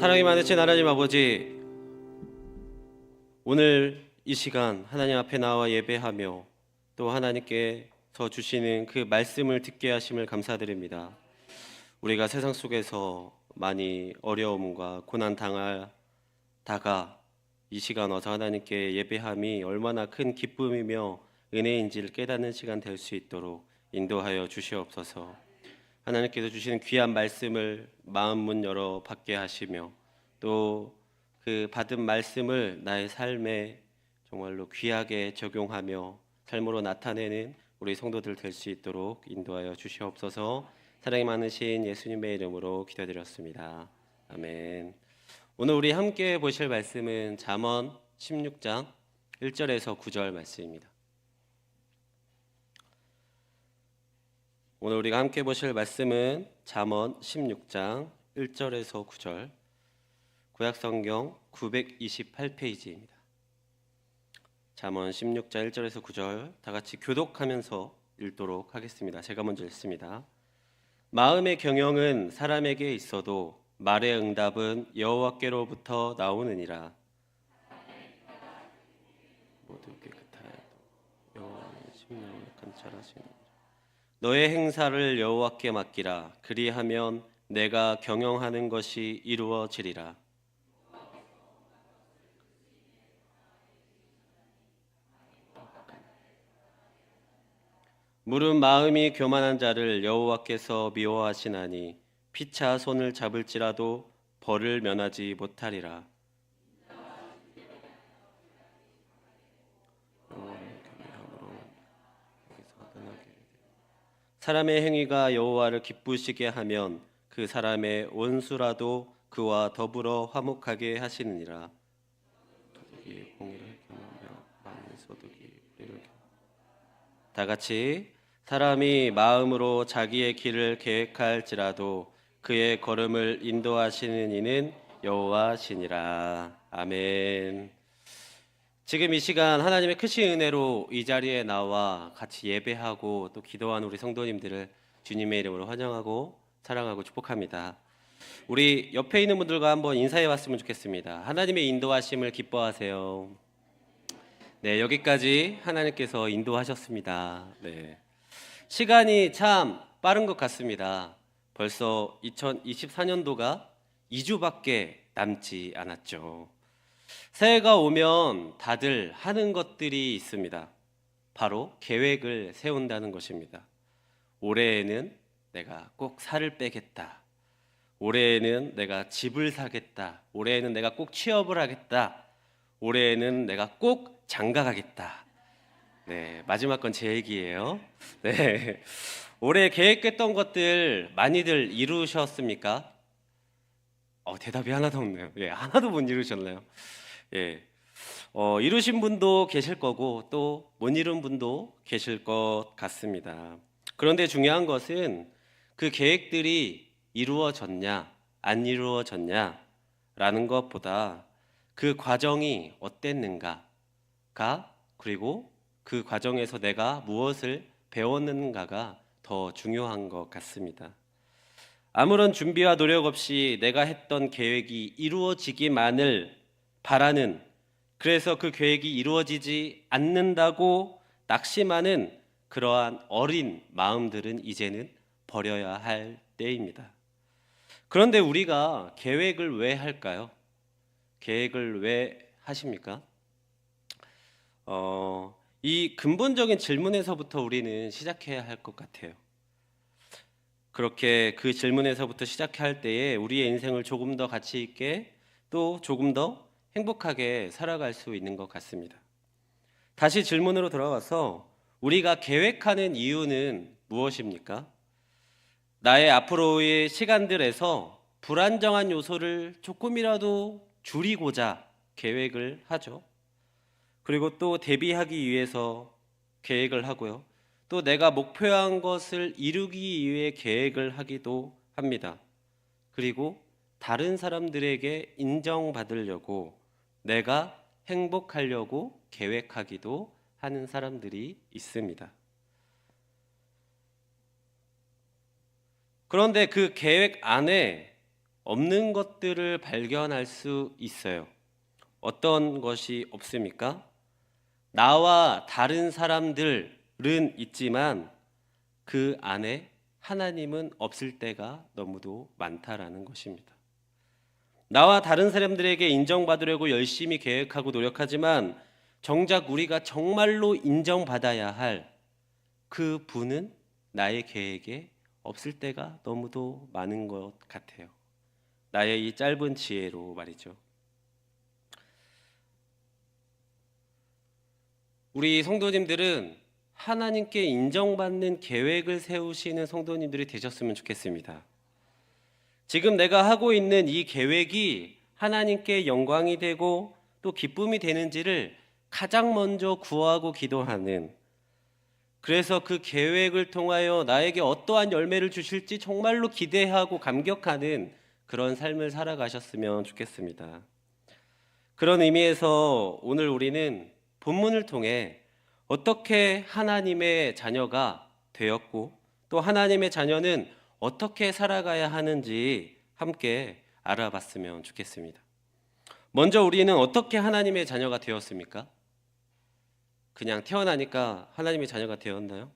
사랑이 많으신 하나님 아버지, 오늘 이 시간 하나님 앞에 나와 예배하며 또 하나님께서 주시는 그 말씀을 듣게 하심을 감사드립니다. 우리가 세상 속에서 많이 어려움과 고난 당하다가 이 시간 와서 하나님께 예배함이 얼마나 큰 기쁨이며 은혜인지를 깨닫는 시간 될 수 있도록 인도하여 주시옵소서. 하나님께서 주시는 귀한 말씀을 마음 문 열어 받게 하시며 또 그 받은 말씀을 나의 삶에 정말로 귀하게 적용하며 삶으로 나타내는 우리 성도들 될 수 있도록 인도하여 주시옵소서. 사랑이 많으신 예수님의 이름으로 기도드렸습니다. 아멘. 오늘 우리 함께 보실 말씀은 잠언 16장 1절에서 9절 말씀입니다. 오늘 우리가 함께 보실 말씀은 잠언 16장 1절에서 9절, 구약성경 928페이지입니다. 잠언 16장 1절에서 9절 다 같이 교독하면서 읽도록 하겠습니다. 제가 먼저 읽습니다. 마음의 경영은 사람에게 있어도 말의 응답은 여호와께로부터 나오느니라. 모두 깨끗하여도 여호와는 심령을 감찰하시느니라. 너의 행사를 여호와께 맡기라. 그리하면 내가 경영하는 것이 이루어지리라. 물은 마음이 교만한 자를 여호와께서 미워하시나니 피차 손을 잡을지라도 벌을 면하지 못하리라. 사람의 행위가 여호와를 기쁘시게 하면 그 사람의 원수라도 그와 더불어 화목하게 하시느니라. 다 같이 사람이 마음으로 자기의 길을 계획할지라도 그의 걸음을 인도하시는 이는 여호와시니라. 아멘. 지금 이 시간 하나님의 크신 은혜로 이 자리에 나와 같이 예배하고 또 기도하는 우리 성도님들을 주님의 이름으로 환영하고 사랑하고 축복합니다. 우리 옆에 있는 분들과 한번 인사해 봤으면 좋겠습니다. 하나님의 인도하심을 기뻐하세요. 네, 여기까지 하나님께서 인도하셨습니다. 네. 시간이 참 빠른 것 같습니다. 벌써 2024년도가 2주밖에 남지 않았죠. 새해가 오면 다들 하는 것들이 있습니다. 바로 계획을 세운다는 것입니다. 올해에는 내가 꼭 살을 빼겠다. 올해에는 내가 집을 사겠다. 올해에는 내가 꼭 취업을 하겠다. 올해에는 내가 꼭 장가 가겠다. 네, 마지막 건 제 얘기예요. 네, 올해 계획했던 것들 많이들 이루셨습니까? 대답이 하나도 없네요. 예, 하나도 못 이루셨나요? 예, 이루신 분도 계실 거고 또 못 이룬 분도 계실 것 같습니다. 그런데 중요한 것은 그 계획들이 이루어졌냐 안 이루어졌냐라는 것보다 그 과정이 어땠는가가, 그리고 그 과정에서 내가 무엇을 배웠는가가 더 중요한 것 같습니다. 아무런 준비와 노력 없이 내가 했던 계획이 이루어지기만을 바라는, 그래서 그 계획이 이루어지지 않는다고 낙심하는 그러한 어린 마음들은 이제는 버려야 할 때입니다. 그런데 우리가 계획을 왜 할까요? 계획을 왜 하십니까? 이 근본적인 질문에서부터 우리는 시작해야 할 것 같아요. 그렇게 그 질문에서부터 시작할 때에 우리의 인생을 조금 더 가치 있게 또 조금 더 행복하게 살아갈 수 있는 것 같습니다. 다시 질문으로 돌아와서 우리가 계획하는 이유는 무엇입니까? 나의 앞으로의 시간들에서 불안정한 요소를 조금이라도 줄이고자 계획을 하죠. 그리고 또 대비하기 위해서 계획을 하고요. 또 내가 목표한 것을 이루기 위해 계획을 하기도 합니다. 그리고 다른 사람들에게 인정받으려고, 내가 행복하려고 계획하기도 하는 사람들이 있습니다. 그런데 그 계획 안에 없는 것들을 발견할 수 있어요. 어떤 것이 없습니까? 나와 다른 사람들은 있지만 그 안에 하나님은 없을 때가 너무도 많다라는 것입니다. 나와 다른 사람들에게 인정받으려고 열심히 계획하고 노력하지만 정작 우리가 정말로 인정받아야 할 그 분은 나의 계획에 없을 때가 너무도 많은 것 같아요. 나의 이 짧은 지혜로 말이죠. 우리 성도님들은 하나님께 인정받는 계획을 세우시는 성도님들이 되셨으면 좋겠습니다. 지금 내가 하고 있는 이 계획이 하나님께 영광이 되고 또 기쁨이 되는지를 가장 먼저 구하고 기도하는, 그래서 그 계획을 통하여 나에게 어떠한 열매를 주실지 정말로 기대하고 감격하는 그런 삶을 살아가셨으면 좋겠습니다. 그런 의미에서 오늘 우리는 본문을 통해 어떻게 하나님의 자녀가 되었고 또 하나님의 자녀는 어떻게 살아가야 하는지 함께 알아봤으면 좋겠습니다. 먼저 우리는 어떻게 하나님의 자녀가 되었습니까? 그냥 태어나니까 하나님의 자녀가 되었나요?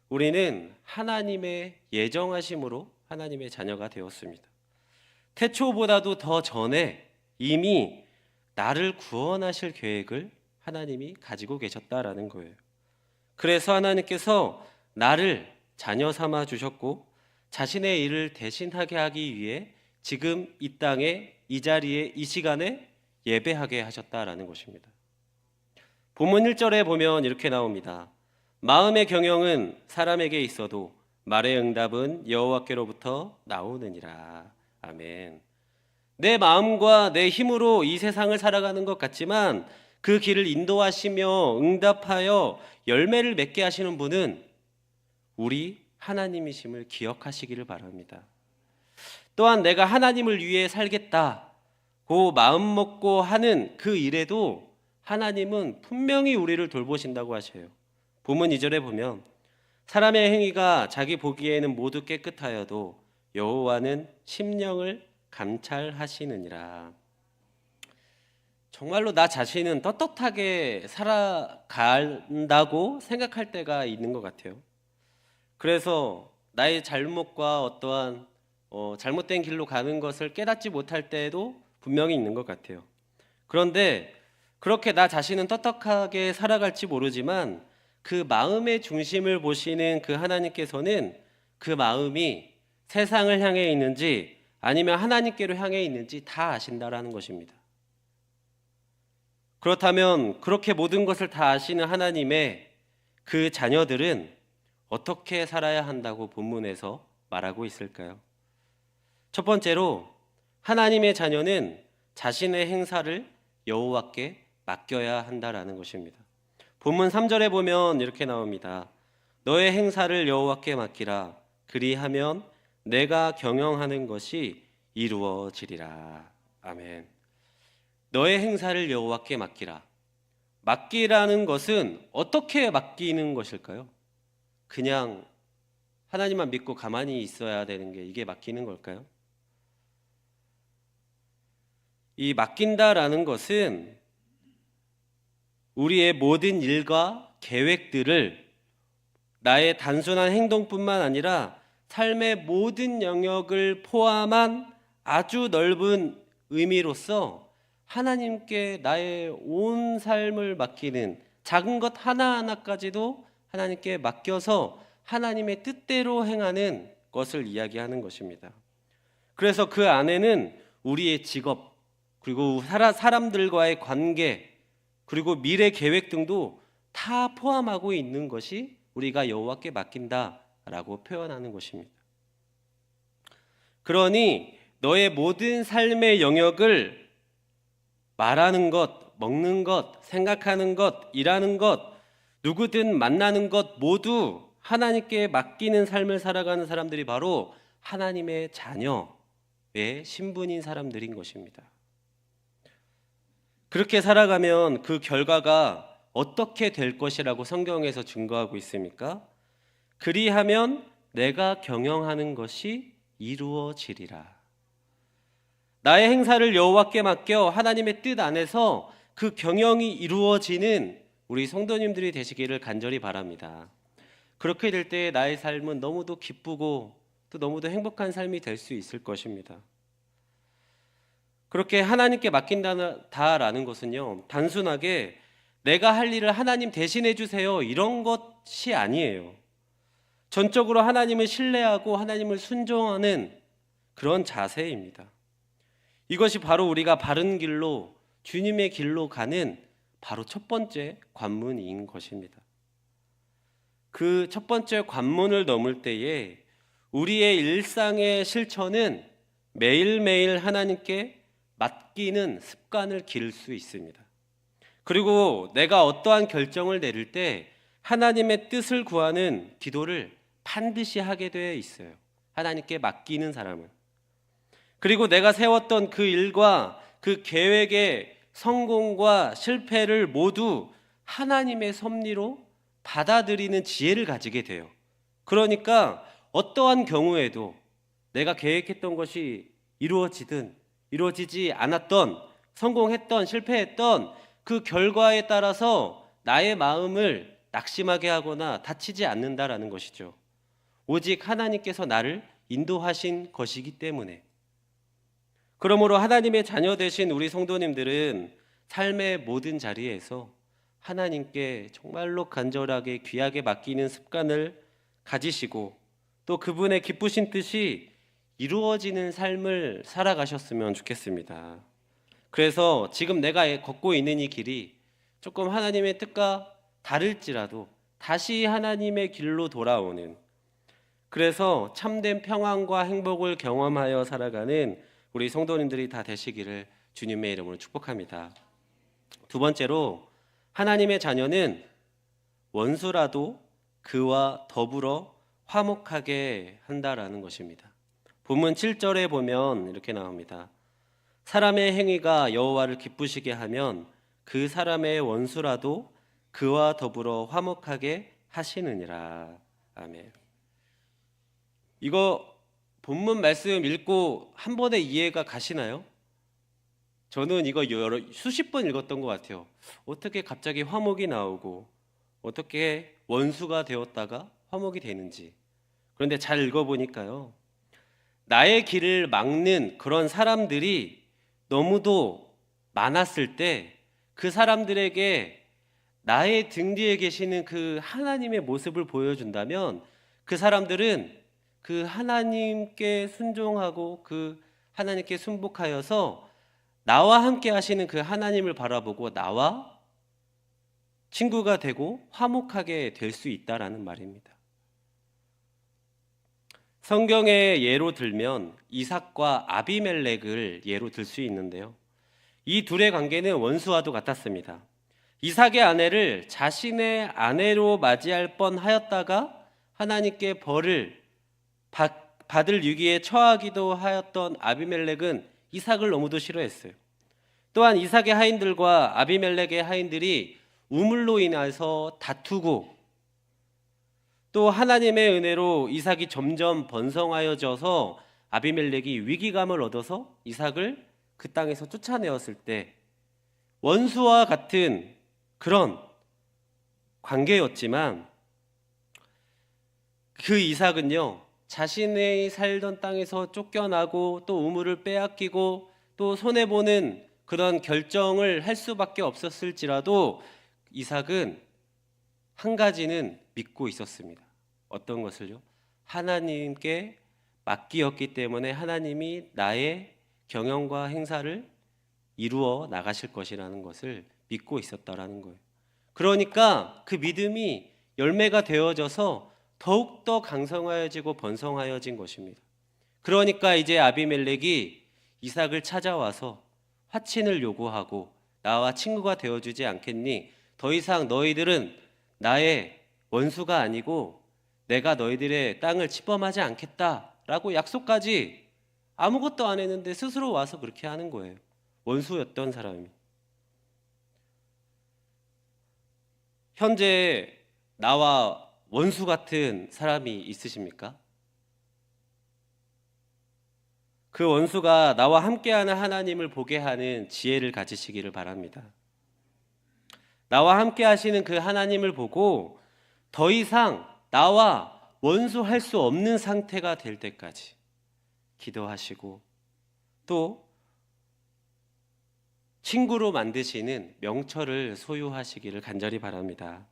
우리는 하나님의 예정하심으로 하나님의 자녀가 되었습니다. 태초보다도 더 전에 이미 나를 구원하실 계획을 하나님이 가지고 계셨다라는 거예요. 그래서 하나님께서 나를 자녀 삼아 주셨고 자신의 일을 대신하게 하기 위해 지금 이 땅에 이 자리에 이 시간에 예배하게 하셨다라는 것입니다. 본문 1절에 보면 이렇게 나옵니다. 마음의 경영은 사람에게 있어도 말의 응답은 여호와께로부터 나오느니라. 아멘. 내 마음과 내 힘으로 이 세상을 살아가는 것 같지만 그 길을 인도하시며 응답하여 열매를 맺게 하시는 분은 우리 하나님이심을 기억하시기를 바랍니다. 또한 내가 하나님을 위해 살겠다고 마음 먹고 하는 그 일에도 하나님은 분명히 우리를 돌보신다고 하셔요. 본문 2절에 보면 사람의 행위가 자기 보기에는 모두 깨끗하여도 여호와는 심령을 감찰하시느니라. 정말로 나 자신은 떳떳하게 살아간다고 생각할 때가 있는 것 같아요. 그래서 나의 잘못과 어떠한 잘못된 길로 가는 것을 깨닫지 못할 때도 분명히 있는 것 같아요. 그런데 그렇게 나 자신은 떳떳하게 살아갈지 모르지만 그 마음의 중심을 보시는 그 하나님께서는 그 마음이 세상을 향해 있는지 아니면 하나님께로 향해 있는지 다 아신다라는 것입니다. 그렇다면 그렇게 모든 것을 다 아시는 하나님의 그 자녀들은 어떻게 살아야 한다고 본문에서 말하고 있을까요? 첫 번째로 하나님의 자녀는 자신의 행사를 여호와께 맡겨야 한다라는 것입니다. 본문 3절에 보면 이렇게 나옵니다. 너의 행사를 여호와께 맡기라. 그리하면 내가 경영하는 것이 이루어지리라. 아멘. 너의 행사를 여호와께 맡기라. 맡기라는 것은 어떻게 맡기는 것일까요? 그냥 하나님만 믿고 가만히 있어야 되는 게 이게 맡기는 걸까요? 이 맡긴다라는 것은 우리의 모든 일과 계획들을 나의 단순한 행동뿐만 아니라 삶의 모든 영역을 포함한 아주 넓은 의미로서 하나님께 나의 온 삶을 맡기는 작은 것 하나하나까지도 하나님께 맡겨서 하나님의 뜻대로 행하는 것을 이야기하는 것입니다. 그래서 그 안에는 우리의 직업, 그리고 사람들과의 관계, 그리고 미래 계획 등도 다 포함하고 있는 것이 우리가 여호와께 맡긴다라고 표현하는 것입니다. 그러니 너의 모든 삶의 영역을 말하는 것, 먹는 것, 생각하는 것, 일하는 것, 누구든 만나는 것 모두 하나님께 맡기는 삶을 살아가는 사람들이 바로 하나님의 자녀의 신분인 사람들인 것입니다. 그렇게 살아가면 그 결과가 어떻게 될 것이라고 성경에서 증거하고 있습니까? 그리하면 내가 경영하는 것이 이루어지리라. 나의 행사를 여호와께 맡겨 하나님의 뜻 안에서 그 경영이 이루어지는 우리 성도님들이 되시기를 간절히 바랍니다. 그렇게 될 때 나의 삶은 너무도 기쁘고 또 너무도 행복한 삶이 될 수 있을 것입니다. 그렇게 하나님께 맡긴다라는 것은요, 단순하게 내가 할 일을 하나님 대신해 주세요 이런 것이 아니에요. 전적으로 하나님을 신뢰하고 하나님을 순종하는 그런 자세입니다. 이것이 바로 우리가 바른 길로, 주님의 길로 가는 바로 첫 번째 관문인 것입니다. 그 첫 번째 관문을 넘을 때에 우리의 일상의 실천은 매일매일 하나님께 맡기는 습관을 기를 수 있습니다. 그리고 내가 어떠한 결정을 내릴 때 하나님의 뜻을 구하는 기도를 반드시 하게 되어 있어요. 하나님께 맡기는 사람은. 그리고 내가 세웠던 그 일과 그 계획의 성공과 실패를 모두 하나님의 섭리로 받아들이는 지혜를 가지게 돼요. 그러니까 어떠한 경우에도 내가 계획했던 것이 이루어지든 이루어지지 않았던, 성공했던 실패했던 그 결과에 따라서 나의 마음을 낙심하게 하거나 다치지 않는다라는 것이죠. 오직 하나님께서 나를 인도하신 것이기 때문에. 그러므로 하나님의 자녀 되신 우리 성도님들은 삶의 모든 자리에서 하나님께 정말로 간절하게 귀하게 맡기는 습관을 가지시고 또 그분의 기쁘신 뜻이 이루어지는 삶을 살아가셨으면 좋겠습니다. 그래서 지금 내가 걷고 있는 이 길이 조금 하나님의 뜻과 다를지라도 다시 하나님의 길로 돌아오는, 그래서 참된 평안과 행복을 경험하여 살아가는 우리 성도님들이 다 되시기를 주님의 이름으로 축복합니다. 두 번째로, 하나님의 자녀는 원수라도 그와 더불어 화목하게 한다라는 것입니다. 본문 7절에 보면 이렇게 나옵니다. 사람의 행위가 여호와를 기쁘시게 하면 그 사람의 원수라도 그와 더불어 화목하게 하시느니라. 아멘. 이거 본문 말씀 읽고 한 번에 이해가 가시나요? 저는 이거 수십 번 읽었던 것 같아요. 어떻게 갑자기 화목이 나오고 어떻게 원수가 되었다가 화목이 되는지. 그런데 잘 읽어보니까요, 나의 길을 막는 그런 사람들이 너무도 많았을 때 그 사람들에게 나의 등 뒤에 계시는 그 하나님의 모습을 보여준다면 그 사람들은 그 하나님께 순종하고 그 하나님께 순복하여서 나와 함께 하시는 그 하나님을 바라보고 나와 친구가 되고 화목하게 될 수 있다라는 말입니다. 성경의 예로 들면 이삭과 아비멜렉을 예로 들 수 있는데요, 이 둘의 관계는 원수와도 같았습니다. 이삭의 아내를 자신의 아내로 맞이할 뻔하였다가 하나님께 벌을 받을 위기에 처하기도 하였던 아비멜렉은 이삭을 너무도 싫어했어요. 또한 이삭의 하인들과 아비멜렉의 하인들이 우물로 인해서 다투고 또 하나님의 은혜로 이삭이 점점 번성하여져서 아비멜렉이 위기감을 얻어서 이삭을 그 땅에서 쫓아내었을 때 원수와 같은 그런 관계였지만 그 이삭은요, 자신의 살던 땅에서 쫓겨나고 또 우물을 빼앗기고 또 손해보는 그런 결정을 할 수밖에 없었을지라도 이삭은 한 가지는 믿고 있었습니다. 어떤 것을요? 하나님께 맡기었기 때문에 하나님이 나의 경영과 행사를 이루어 나가실 것이라는 것을 믿고 있었다라는 거예요. 그러니까 그 믿음이 열매가 되어져서 더욱더 강성하여지고 번성하여진 것입니다. 그러니까 이제 아비멜렉이 이삭을 찾아와서 화친을 요구하고 나와 친구가 되어주지 않겠니? 더 이상 너희들은 나의 원수가 아니고 내가 너희들의 땅을 침범하지 않겠다라고 약속까지 아무것도 안 했는데 스스로 와서 그렇게 하는 거예요. 원수였던 사람이. 현재 나와 원수 같은 사람이 있으십니까? 그 원수가 나와 함께하는 하나님을 보게 하는 지혜를 가지시기를 바랍니다. 나와 함께 하시는 그 하나님을 보고 더 이상 나와 원수할 수 없는 상태가 될 때까지 기도하시고, 또 친구로 만드시는 명철을 소유하시기를 간절히 바랍니다.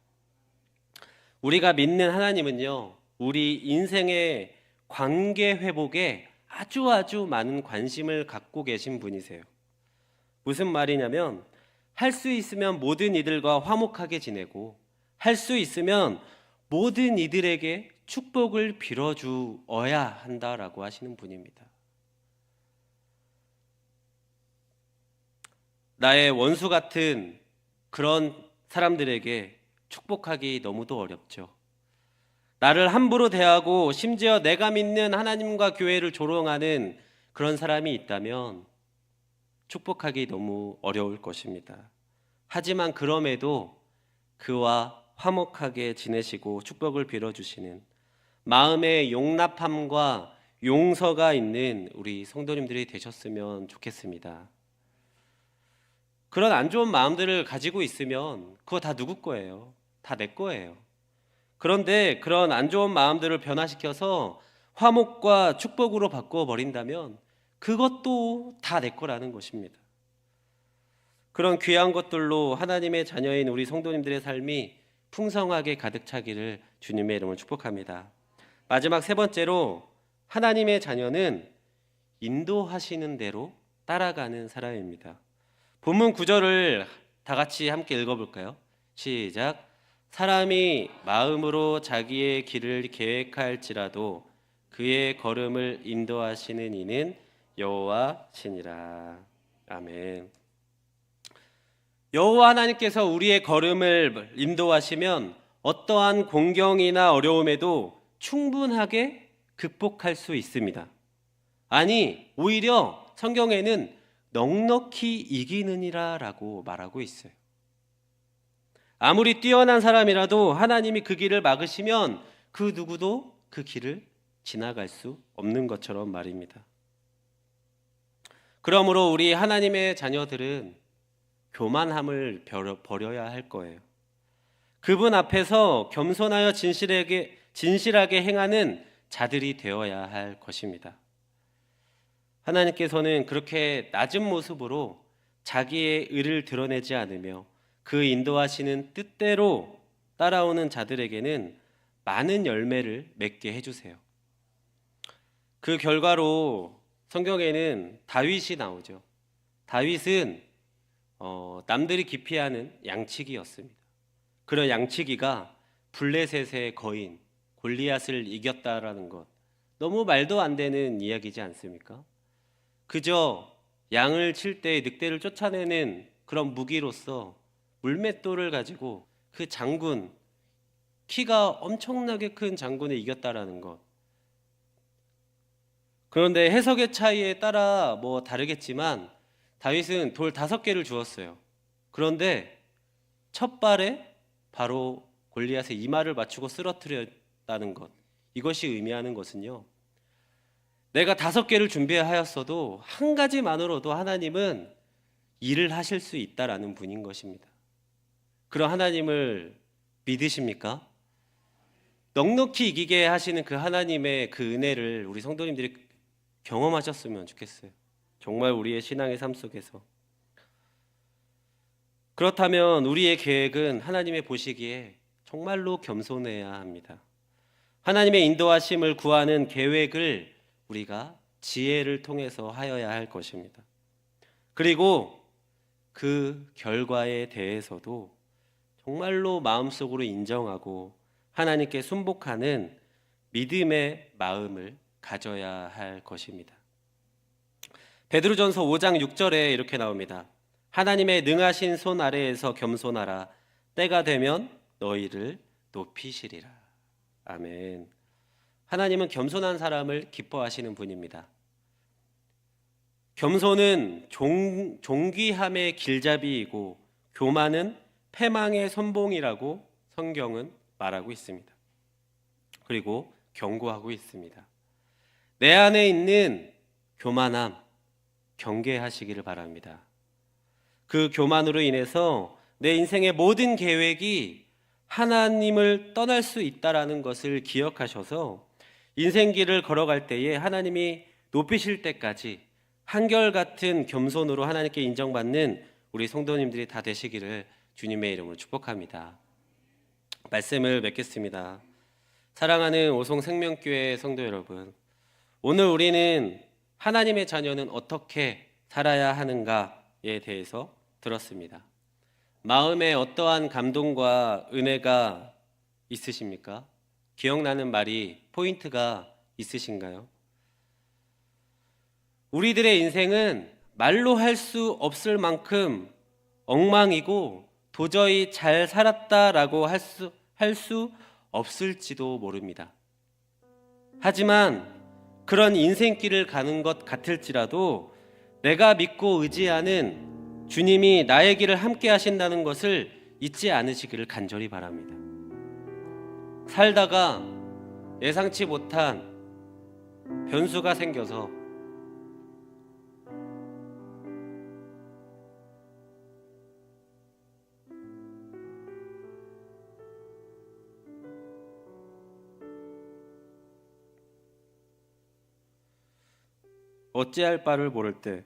우리가 믿는 하나님은요, 우리 인생의 관계 회복에 아주 많은 관심을 갖고 계신 분이세요. 무슨 말이냐면, 할 수 있으면 모든 이들과 화목하게 지내고, 할 수 있으면 모든 이들에게 축복을 빌어주어야 한다라고 하시는 분입니다. 나의 원수 같은 그런 사람들에게 축복하기 너무도 어렵죠. 나를 함부로 대하고 심지어 내가 믿는 하나님과 교회를 조롱하는 그런 사람이 있다면 축복하기 너무 어려울 것입니다. 하지만 그럼에도 그와 화목하게 지내시고 축복을 빌어주시는 마음의 용납함과 용서가 있는 우리 성도님들이 되셨으면 좋겠습니다. 그런 안 좋은 마음들을 가지고 있으면 그거 다 누구 거예요? 다 내 거예요. 그런데 그런 안 좋은 마음들을 변화시켜서 화목과 축복으로 바꿔버린다면 그것도 다 내 거라는 것입니다. 그런 귀한 것들로 하나님의 자녀인 우리 성도님들의 삶이 풍성하게 가득 차기를 주님의 이름으로 축복합니다. 마지막 세 번째로, 하나님의 자녀는 인도하시는 대로 따라가는 사람입니다. 본문 9절을 다 같이 함께 읽어볼까요? 시작. 사람이 마음으로 자기의 길을 계획할지라도 그의 걸음을 인도하시는 이는 여호와시니라. 아멘. 여호와 하나님께서 우리의 걸음을 인도하시면 어떠한 공경이나 어려움에도 충분하게 극복할 수 있습니다. 아니, 오히려 성경에는 넉넉히 이기느니라 라고 말하고 있어요. 아무리 뛰어난 사람이라도 하나님이 그 길을 막으시면 그 누구도 그 길을 지나갈 수 없는 것처럼 말입니다. 그러므로 우리 하나님의 자녀들은 교만함을 버려야 할 거예요. 그분 앞에서 겸손하여 진실하게 행하는 자들이 되어야 할 것입니다. 하나님께서는 그렇게 낮은 모습으로 자기의 의를 드러내지 않으며 그 인도하시는 뜻대로 따라오는 자들에게는 많은 열매를 맺게 해주세요. 그 결과로 성경에는 다윗이 나오죠. 다윗은 남들이 기피하는 양치기였습니다. 그런 양치기가 블레셋의 거인 골리앗을 이겼다라는 것, 너무 말도 안 되는 이야기지 않습니까? 그저 양을 칠 때 늑대를 쫓아내는 그런 무기로서 물맷돌을 가지고 그 장군, 키가 엄청나게 큰 장군을 이겼다라는 것. 그런데 해석의 차이에 따라 다르겠지만 다윗은 돌 5개를 주었어요. 그런데 첫 발에 바로 골리앗의 이마를 맞추고 쓰러뜨렸다는 것. 이것이 의미하는 것은요, 내가 5개를 준비하였어도 한 가지만으로도 하나님은 일을 하실 수 있다라는 분인 것입니다. 그런 하나님을 믿으십니까? 넉넉히 이기게 하시는 그 하나님의 그 은혜를 우리 성도님들이 경험하셨으면 좋겠어요. 정말 우리의 신앙의 삶 속에서. 그렇다면 우리의 계획은 하나님의 보시기에 정말로 겸손해야 합니다. 하나님의 인도하심을 구하는 계획을 우리가 지혜를 통해서 하여야 할 것입니다. 그리고 그 결과에 대해서도 정말로 마음속으로 인정하고 하나님께 순복하는 믿음의 마음을 가져야 할 것입니다. 베드로전서 5장 6절에 이렇게 나옵니다. 하나님의 능하신 손 아래에서 겸손하라. 때가 되면 너희를 높이시리라. 아멘. 하나님은 겸손한 사람을 기뻐하시는 분입니다. 겸손은 존귀함의 길잡이이고 교만은 패망의 선봉이라고 성경은 말하고 있습니다. 그리고 경고하고 있습니다. 내 안에 있는 교만함 경계하시기를 바랍니다. 그 교만으로 인해서 내 인생의 모든 계획이 하나님을 떠날 수 있다라는 것을 기억하셔서 인생길을 걸어갈 때에 하나님이 높이실 때까지 한결같은 겸손으로 하나님께 인정받는 우리 성도님들이 다 되시기를 주님의 이름으로 축복합니다. 말씀을 맺겠습니다. 사랑하는 오송 생명교회 성도 여러분, 오늘 우리는 하나님의 자녀는 어떻게 살아야 하는가에 대해서 들었습니다. 마음에 어떠한 감동과 은혜가 있으십니까? 기억나는 말이, 포인트가 있으신가요? 우리들의 인생은 말로 할 수 없을 만큼 엉망이고 도저히 잘 살았다라고 할 수 없을지도 모릅니다. 하지만 그런 인생길을 가는 것 같을지라도 내가 믿고 의지하는 주님이 나의 길을 함께 하신다는 것을 잊지 않으시기를 간절히 바랍니다. 살다가 예상치 못한 변수가 생겨서 어찌할 바를 모를 때,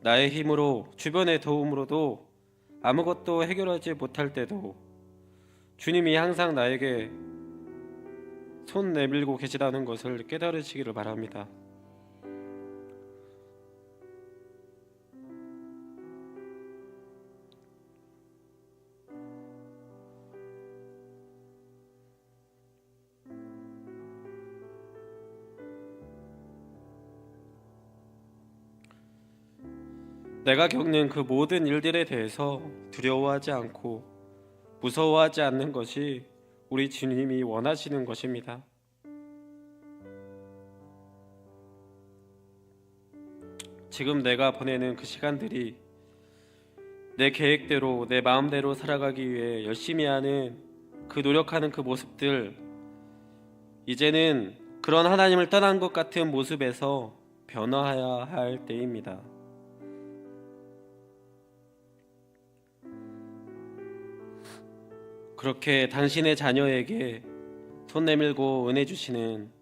나의 힘으로 주변의 도움으로도 아무것도 해결하지 못할 때도 주님이 항상 나에게 손 내밀고 계시다는 것을 깨달으시기를 바랍니다. 내가 겪는 그 모든 일들에 대해서 두려워하지 않고 무서워하지 않는 것이 우리 주님이 원하시는 것입니다. 지금 내가 보내는 그 시간들이 내 계획대로, 내 마음대로 살아가기 위해 열심히 하는 그 노력하는 그 모습들, 이제는 그런 하나님을 떠난 것 같은 모습에서 변화해야 할 때입니다. 그렇게 당신의 자녀에게 손 내밀고 은혜 주시는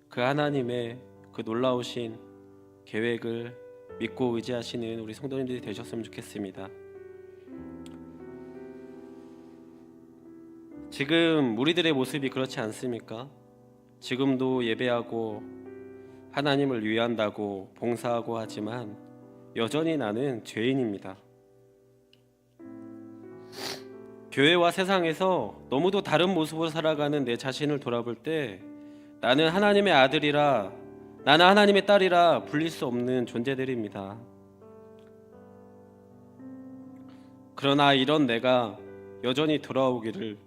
그 하나님의 그 놀라우신 계획을 믿고 의지하시는 우리 성도님들이 되셨으면 좋겠습니다. 지금 우리들의 모습이 그렇지 않습니까? 지금도 예배하고 하나님을 위한다고 봉사하고 하지만 여전히 나는 죄인입니다. 교회와 세상에서 너무도 다른 모습으로 살아가는 내 자신을 돌아볼 때 나는 하나님의 아들이라, 나는 하나님의 딸이라 불릴 수 없는 존재들입니다. 그러나 이런 내가 여전히 돌아오기를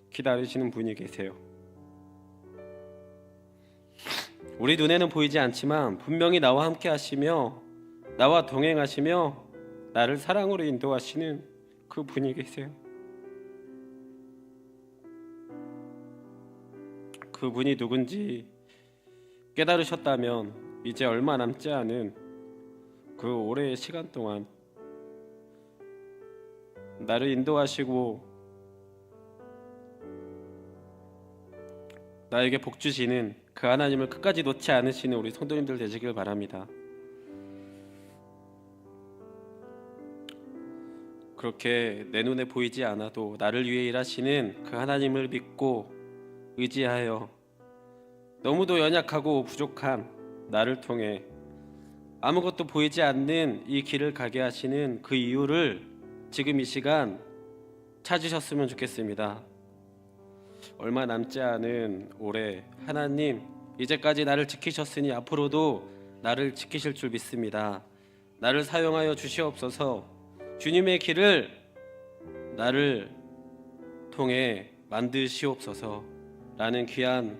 기다리시는 분이 계세요. 우리 눈에는 보이지 않지만 분명히 나와 함께 하시며 나와 동행하시며 나를 사랑으로 인도하시는 그 분이 계세요. 그분이 누군지 깨달으셨다면 이제 얼마 남지 않은 그 오래의 시간 동안 나를 인도하시고 나에게 복 주시는 그 하나님을 끝까지 놓지 않으시는 우리 성도님들 되시길 바랍니다. 그렇게 내 눈에 보이지 않아도 나를 위해 일하시는 그 하나님을 믿고 의지하여 너무도 연약하고 부족한 나를 통해 아무것도 보이지 않는 이 길을 가게 하시는 그 이유를 지금 이 시간 찾으셨으면 좋겠습니다. 얼마 남지 않은 올해 하나님, 이제까지 나를 지키셨으니 앞으로도 나를 지키실 줄 믿습니다. 나를 사용하여 주시옵소서. 주님의 길을 나를 통해 만드시옵소서 라는 귀한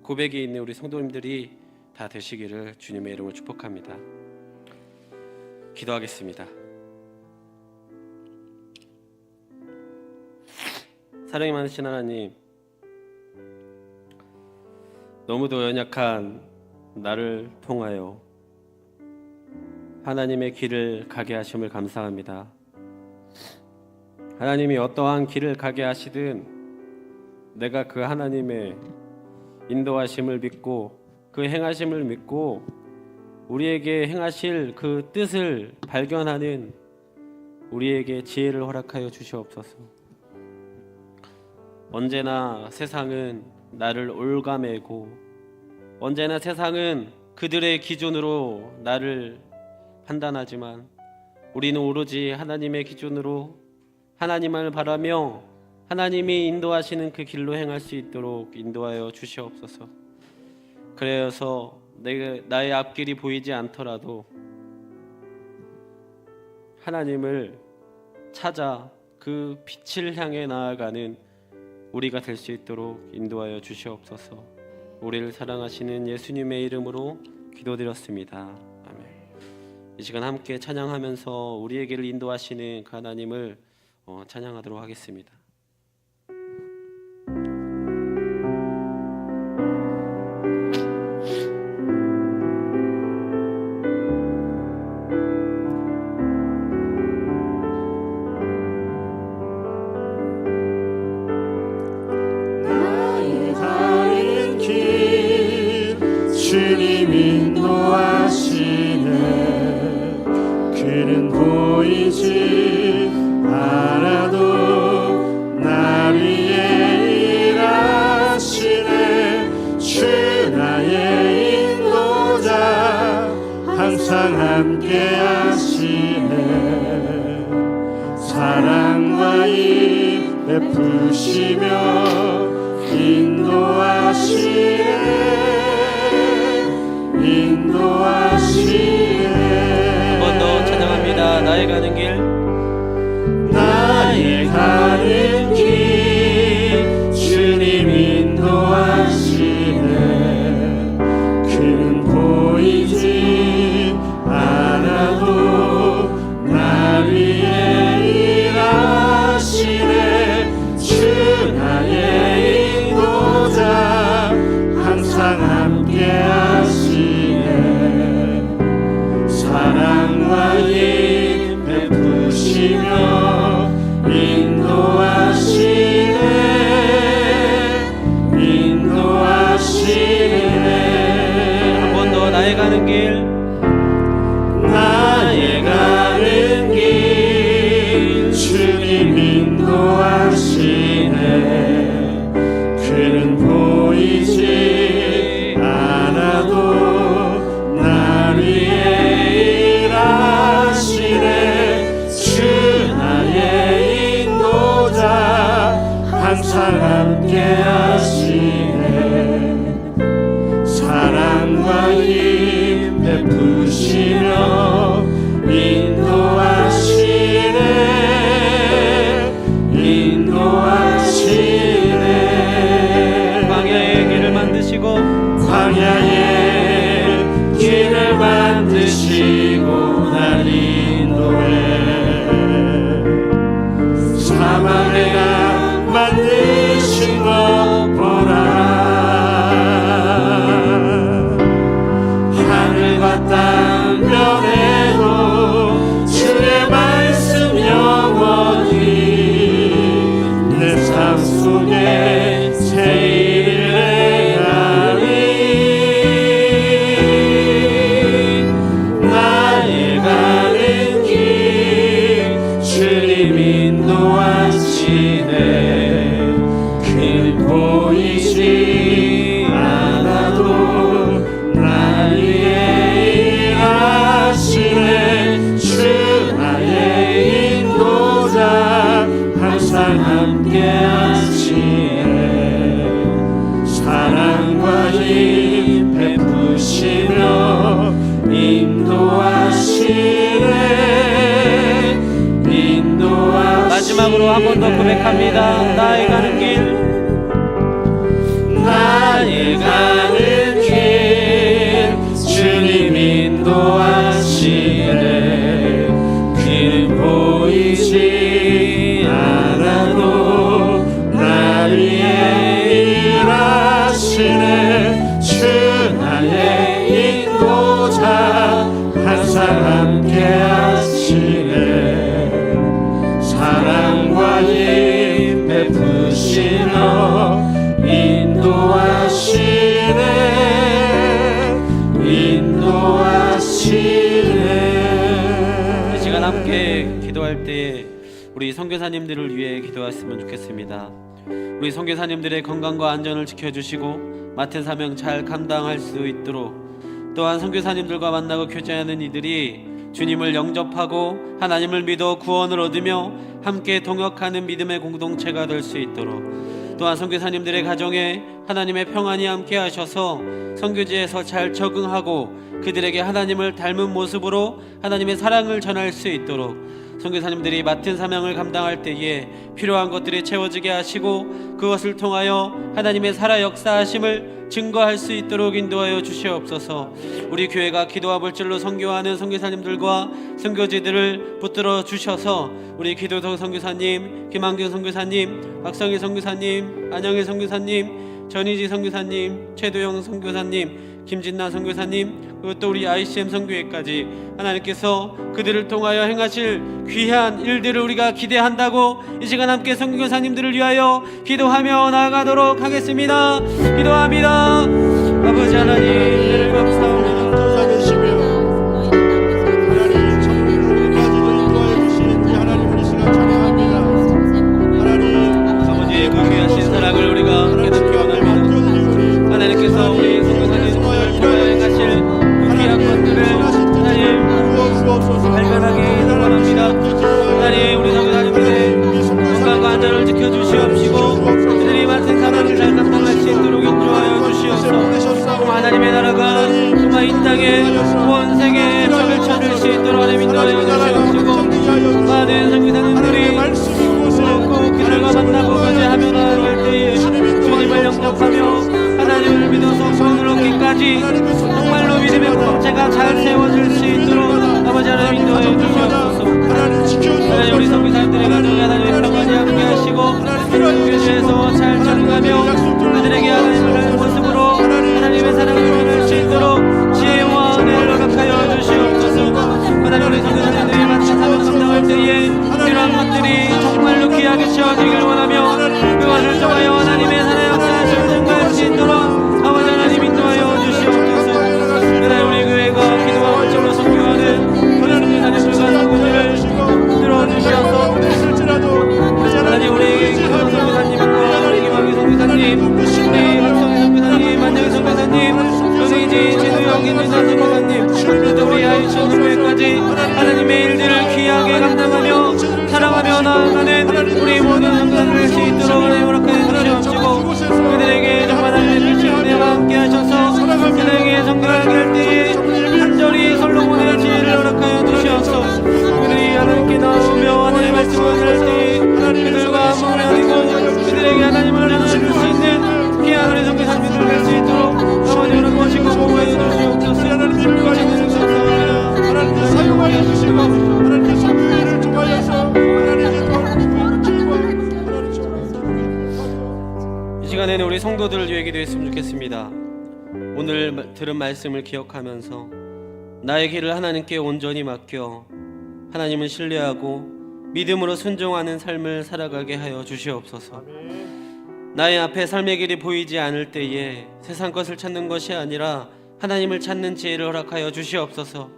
고백이 있는 우리 성도님들이 다 되시기를 주님의 이름으로 축복합니다. 기도하겠습니다. 사랑이 많으신 하나님, 너무도 연약한 나를 통하여 하나님의 길을 가게 하심을 감사합니다. 하나님이 어떠한 길을 가게 하시든 내가 그 하나님의 인도하심을 믿고 그 행하심을 믿고 우리에게 행하실 그 뜻을 발견하는 우리에게 지혜를 허락하여 주시옵소서. 언제나 세상은 나를 올가매고 언제나 세상은 그들의 기준으로 나를 판단하지만 우리는 오로지 하나님의 기준으로 하나님을 바라며 하나님이 인도하시는 그 길로 행할 수 있도록 인도하여 주시옵소서. 그래서 나의 앞길이 보이지 않더라도 하나님을 찾아 그 빛을 향해 나아가는 우리가 될 수 있도록 인도하여 주시옵소서. 우리를 사랑하시는 예수님의 이름으로 기도드렸습니다. 아멘. 이 시간 함께 찬양하면서 우리의 길을 인도하시는 그 하나님을 찬양하도록 하겠습니다. 주님 인도하시네. 그는 보이지 않아도 날 위해 일하시네. 주 나의 인도자 항상 함께 하시네. 사랑과 힘 베푸시며 인도하시네. 한 번 더 찬양합니다. 나의 가는 길, 나의 가는 길 주님 인도하시네. 그는 보이지 않아도 날 위해 일하시네. 주 나의 인도자 항상 함께 하시네. 사랑과 힘 베푸시며 인도하시네. 인도하시네. 한 번 더 나의 가는 길, 나의 가는 길 주님 인도하시네. 그는 보이지 않아도 날 위해 일하시네. 주 나의 인도자 항상 함께 하시네. 사랑과 힘 베푸시며 인도하시네. 인도하시네. 광야의 길을 만드시고 광야의 길을 만드시고 날 인도해. 사막에나 만드신 것 보라. 하늘과 땅 변해도 주의 말씀 영원히 내 삶 속에 새 일을 행하리. 나의 가는 길 주님 인도하시네. 길 보이지 않아도 날 위해 일하시네. 주 나의 인도자 항상 함께 하시네. 사랑과 힘 베푸시며 인도하시네. 인도하시네. 마지막으로 한 번 더 고백합니다. 나의 가는 길, 나의 가는 길 주님 인도하시네. 길 보이지 않아도 날 위해 일하시네. 주 나의 항상 함께 하시네. 사랑과 힘 베푸시며 인도하시네. 이 시간 함께 기도할 때 우리 선교사님들을 위해 기도했으면 좋겠습니다. 우리 선교사님들의 건강과 안전을 지켜주시고 맡은 사명 잘 감당할 수 있도록, 또한 선교사님들과 만나고 교제하는 이들이 주님을 영접하고 하나님을 믿어 구원을 얻으며 함께 동역하는 믿음의 공동체가 될 수 있도록, 또한 선교사님들의 가정에 하나님의 평안이 함께 하셔서 선교지에서 잘 적응하고 그들에게 하나님을 닮은 모습으로 하나님의 사랑을 전할 수 있도록, 선교사님들이 맡은 사명을 감당할 때에 필요한 것들이 채워지게 하시고 그것을 통하여 하나님의 살아 역사하심을 증거할 수 있도록 인도하여 주시옵소서. 우리 교회가 기도와 물질로 선교하는 선교사님들과 선교지들을 붙들어 주셔서 우리 기도성 선교사님, 김한균 선교사님, 박성희 선교사님, 안영일 선교사님, 전희지 선교사님, 최도영 선교사님, 김진나 선교사님, 그리고 또 우리 ICM 선교회까지 하나님께서 그들을 통하여 행하실 귀한 일들을 우리가 기대한다고 이 시간 함께 선교사님들을 위하여 기도하며 나아가도록 하겠습니다. 기도합니다. 아버지 하나님, 은혜를 감사합니다. 아버지의 그 귀하신 사랑을 우리가 깨닫기 원합니다. 하나님께서 우리 선교사님들을 통하여 행하실 그 귀한 것들을 하나님 발견하기 원합니다. 하나님, 우리 선교사님들의 건강과 안전을 지켜주시옵시고 그들이 맡은 사명을 잘 감당할 수 있도록 인도하여 주시옵소서. 하나님의 나라가 정말 이 땅에 온 세계에 벽을 쳐줄 수 있도록 하나님 인도하여 주시옵시고, 많은 선교사님들이 꼭 그들과 만나고 교제하며 나아갈 때에 주님을 영접하며 하나님을 믿어서 구원을 얻기까지 정말로 믿음의 공동체가 잘 세워질 수 있도록 아버지 하나님 인도하여 주시옵소서. 하나님, 우리 선교사님들의 가정에 하나님의 평안이 함께 하시고 교제에서 잘 적응하며 그들에게 하나님을 닮은 모습으로 하나님의 사랑을 전할 수 있도록 지혜와 은혜를 허락하여 주시옵소서. 하나님, 우리 선교사님들이 맡은 사명 감당할 때에 이러한 것들이 정말로 귀하게 채워지길 원하며 그것을 통하여 하나님의 사랑 역사를 증거할 수 있도록 아버지 하나님 인도하여 주시옵소서. 하나님, 우리 교회가 기도와 물질로 선교하는 우리 선교사님들과 선교지를 들어주셔서 하나님, 우리 기도와 선교사님과 우리 김학의 선교사님, 우리 박성희 선교사님, 안정희 선교사님, 전희지, 진우영, 김진사 선교사님, 또 우리 아이치 선교회까지 하나님의 일들을 귀하게 감당하며 사랑하며 나아가는 우리 모든 선교사들 될 수 있도록 하나님 허락하여 주시옵시고 그들에게 정말 하나님의 빛의 은혜와 함께 하셔서 그들에게 선교하게 할 때에 간절히 솔로몬의 지혜를 허락하여 주시옵소서. 그들이 하나님께 나오며 하나님의 말씀을 할 때에 그들과 모여지고 그들에게 하나님을 나눠줄 수 있는 귀한 우리 선교사님들 될 수 있도록 아버지 허락하시고 보호해 주시옵소서. 하나님 감사합니다. 하나님께 사용하여 주시고 하나님께 선교회를 통하여서 하나님께 이 시간에는 우리 성도들을 위해 기도했으면 좋겠습니다. 오늘 들은 말씀을 기억하면서 나의 길을 하나님께 온전히 맡겨 하나님을 신뢰하고 믿음으로 순종하는 삶을 살아가게 하여 주시옵소서. 나의 앞에 삶의 길이 보이지 않을 때에 세상 것을 찾는 것이 아니라 하나님을 찾는 지혜를 허락하여 주시옵소서.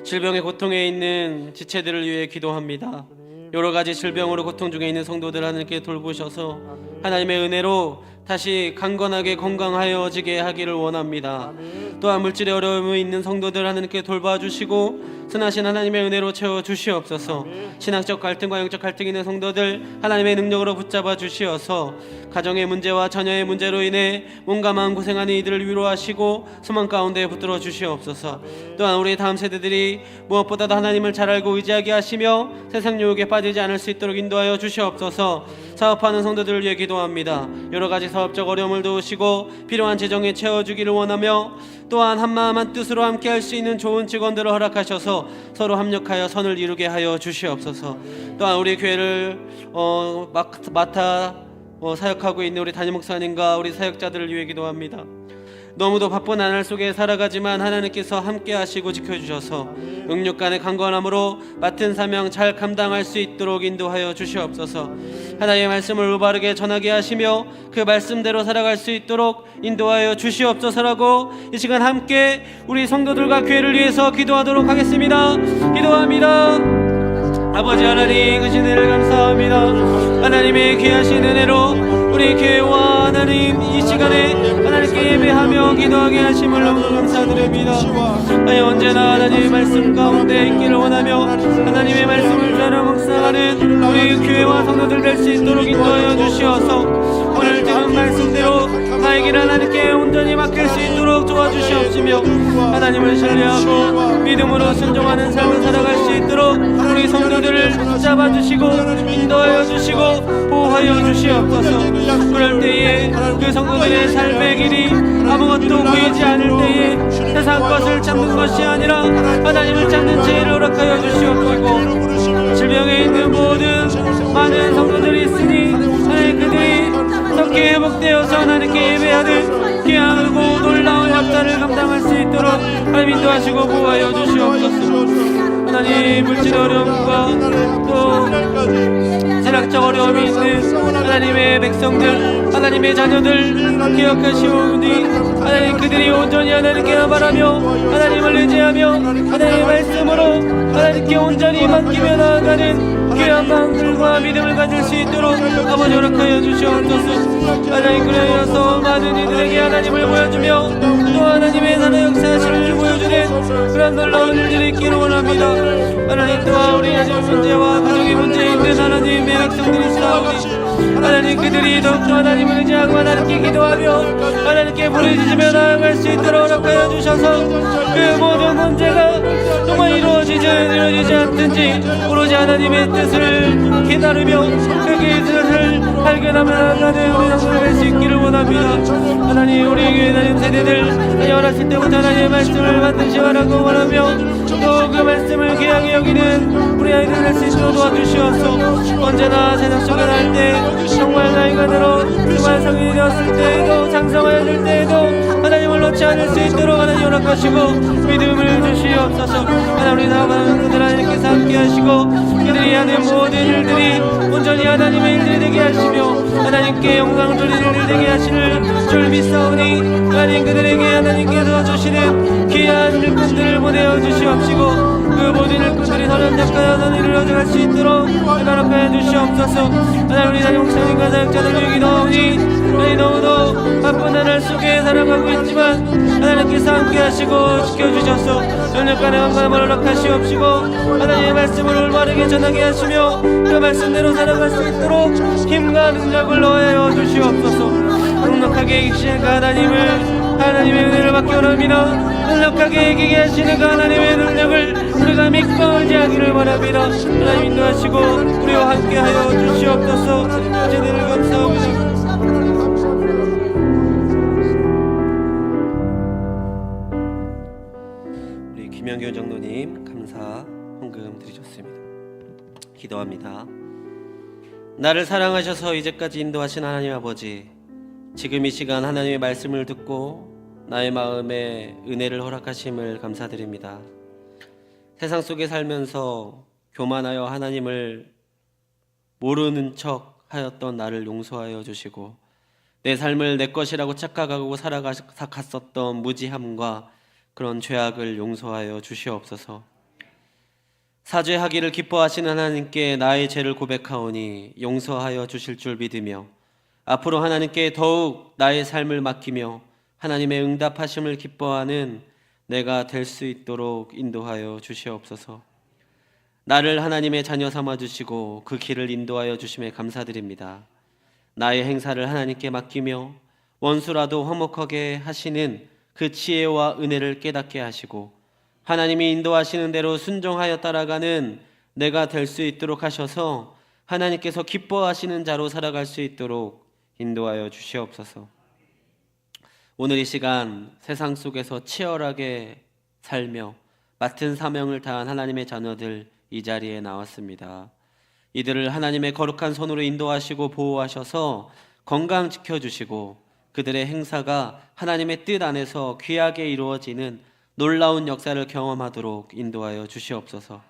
질병의 고통에 있는 지체들을 위해 기도합니다. 여러 가지 질병으로 고통 중에 있는 성도들 하나님께 돌보셔서 하나님의 은혜로 다시 강건하게 건강하여지게 하기를 원합니다. 또한 물질의 어려움이 있는 성도들 하나님께 돌봐주시고 선하신 하나님의 은혜로 채워주시옵소서. 신앙적 갈등과 영적 갈등이 있는 성도들 하나님의 능력으로 붙잡아 주시어서 가정의 문제와 자녀의 문제로 인해 몸과 마음 고생하는 이들을 위로하시고 소망 가운데 붙들어 주시옵소서. 또한 우리 다음 세대들이 무엇보다도 하나님을 잘 알고 의지하게 하시며 세상 유혹에 빠지지 않을 수 있도록 인도하여 주시옵소서. 사업하는 성도들을 위해 기도합니다. 여러 가지 사업적 어려움을 도우시고 필요한 재정에 채워주기를 원하며 또한 한마음 한뜻으로 함께 할 수 있는 좋은 직원들을 허락하셔서 서로 합력하여 선을 이루게 하여 주시옵소서. 또한 우리 교회를 맡아 사역하고 있는 우리 담임 목사님과 우리 사역자들을 위해 기도합니다. 너무도 바쁜 나날 속에 살아가지만 하나님께서 함께 하시고 지켜주셔서 응육간의 강건함으로 맡은 사명 잘 감당할 수 있도록 인도하여 주시옵소서. 하나님의 말씀을 올바르게 전하게 하시며 그 말씀대로 살아갈 수 있도록 인도하여 주시옵소서라고 이 시간 함께 우리 성도들과 교회를 위해서 기도하도록 하겠습니다. 기도합니다. 아버지 하나님, 그 은혜를 감사합니다. 하나님의 귀하신 은혜로 우리 교회와 하나님 이 시간에 하나님께 예배하며 기도하게 하심을 너무 감사드립니다. 하나님, 언제나 하나님의 말씀 가운데 있기를 원하며 하나님의 말씀을 전하 묵상하는 우리 교회와 성도들 될 수 있도록 인도하여 주시어서 오늘 들은 말씀대로 나에게 하나님께 온전히 맡길 수 있도록 도와주시옵시며 하나님을 신뢰하고 믿음으로 순종하는 삶을 살아갈 수 있도록 우리 성도들을 붙잡아주시고 인도하여 주시고 보호하여 주시옵소서. 그럴 때에 그 성도들의 삶의 길이 아무것도 보이지 않을 때에 세상 것을 찾는 것이 아니라 하나님을 찾는 지혜를 허락하여 주시옵시고 질병에 있는 모든 많은 성도들이 있으니 하나님 그들이 속히 회복되어서 하나님께 예배하는 귀하고 놀라운 역사를 감당할 수 있도록 하나님 인도하시고 보호하여 주시옵소서. 하나님 물질 어려움과 또 신학적 어려움이 있는 하나님의 백성들, 하나님의 자녀들 기억하시오니 하나님 그들이 온전히 하나님께 나발하며 하나님을 의지하며 하나님의 말씀으로 하나님께 온전히 맡기며 나아가는 귀한 마음들과 믿음을 가질 수 있도록 아버지 허락하여 주시옵소서. 하나님 그래서 많은 이들에게 하나님을 보여주며 또 하나님의 나라 역사실을 보여주는 그런 놀라운 일들이 있기를 원합니다. 하나님 또한 우리 자녀 문제와 가정의 문제에 있는 하나님의 백성들이 싸우니 하나님 그들이 더욱더 하나님을 의지하고 하나님께 기도하며 하나님께 부르짖으며 나아갈 수 있도록 허락하여 주셔서 그 모든 문제가 정말 이루어지지 않든지 오로지 하나님의 뜻을 깨달으며 그 뜻을 발견하며 나아가는 우리 성도들 될 수 있기를 원합니다. 하나님 우리 교회 다니는 세대들 어렸을 때부터 하나님의 말씀을 반드시 하라고 원하며 또 그 말씀을 귀하게 여기는 우리 아이들 될 수 있도록 도와주시옵소서. 언제나 세상 속에 살 때 정말 나이가 들어 정말 성인이 되었을 때에도 장성하였을 때에도 하나님을 놓지 않을 수 있도록 하나님 허락하시고 믿음을 주시옵소서. 하나님 우리 나아가는 그들 하나님께서 함께 하시고 그들이 하는 모든 일들이 온전히 하나님의 일들이 되게 하시며 하나님께 영광을 돌리는 일들 되게 하시는 줄 믿사오니 하나님 그들에게 하나님께서 주시는 귀한 일꾼들을 보내어 주시옵시고 그 모든 일꾼들이 선한 작가여 선의를 얻어갈 수 있도록 허락하여 주시옵소서. 하나님 우리 다니엘 목사님과 사역자들 기도하오니 하나님 너무도 바쁜 나날 속에 살아가고 있지만 하나님께서 함께 하시고 지켜주셔서 연약간의 건강을 허락하시옵시고 하나님의 말씀을 올바르게 전하게 하시며 그 말씀대로 살아갈 수 있도록 힘과 능력을 넣어 주시옵소서. 넉넉하게 계신 그 하나님의 은혜를 받기 원합니다. 능력하게 이기게 하시는 그 하나님의 능력을 우리가 믿고 의지하기를 바랍니다. 하나님 인도하시고 우리와 함께하여 주시옵소서. 은혜를 감사합니다. 우리 김영규 장로님 감사 헌금 드리셨습니다. 기도합니다. 나를 사랑하셔서 이제까지 인도하신 하나님 아버지, 지금 이 시간 하나님의 말씀을 듣고 나의 마음에 은혜를 허락하심을 감사드립니다. 세상 속에 살면서 교만하여 하나님을 모르는 척 하였던 나를 용서하여 주시고 내 삶을 내 것이라고 착각하고 살아갔었던 무지함과 그런 죄악을 용서하여 주시옵소서. 사죄하기를 기뻐하시는 하나님께 나의 죄를 고백하오니 용서하여 주실 줄 믿으며 앞으로 하나님께 더욱 나의 삶을 맡기며 하나님의 응답하심을 기뻐하는 내가 될 수 있도록 인도하여 주시옵소서. 나를 하나님의 자녀 삼아 주시고 그 길을 인도하여 주심에 감사드립니다. 나의 행사를 하나님께 맡기며 원수라도 화목하게 하시는 그 지혜와 은혜를 깨닫게 하시고 하나님이 인도하시는 대로 순종하여 따라가는 내가 될 수 있도록 하셔서 하나님께서 기뻐하시는 자로 살아갈 수 있도록 인도하여 주시옵소서. 오늘 이 시간 세상 속에서 치열하게 살며 맡은 사명을 다한 하나님의 자녀들 이 자리에 나왔습니다. 이들을 하나님의 거룩한 손으로 인도하시고 보호하셔서 건강 지켜주시고 그들의 행사가 하나님의 뜻 안에서 귀하게 이루어지는 놀라운 역사를 경험하도록 인도하여 주시옵소서.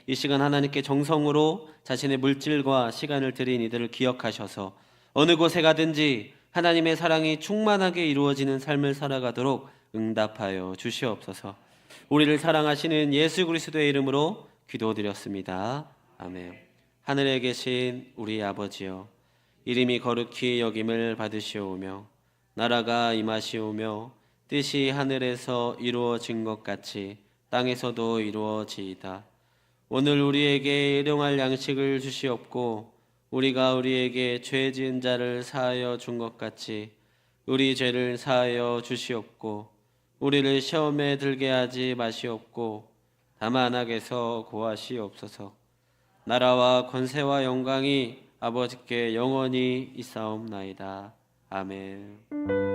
이 시간 하나님께 정성으로 자신의 물질과 시간을 드린 이들을 기억하셔서 어느 곳에 가든지 하나님의 사랑이 충만하게 이루어지는 삶을 살아가도록 응답하여 주시옵소서. 우리를 사랑하시는 예수 그리스도의 이름으로 기도드렸습니다. 아멘. 하늘에 계신 우리 아버지여, 이름이 거룩히 여김을 받으시오며 나라가 임하시오며 뜻이 하늘에서 이루어진 것 같이 땅에서도 이루어지이다. 오늘 우리에게 일용할 양식을 주시옵고 우리가 우리에게 죄 지은 자를 사하여 준 것 같이 우리 죄를 사하여 주시옵고 우리를 시험에 들게 하지 마시옵고 다만 악에서 구하시옵소서. 나라와 권세와 영광이 아버지께 영원히 있사옵나이다. 아멘.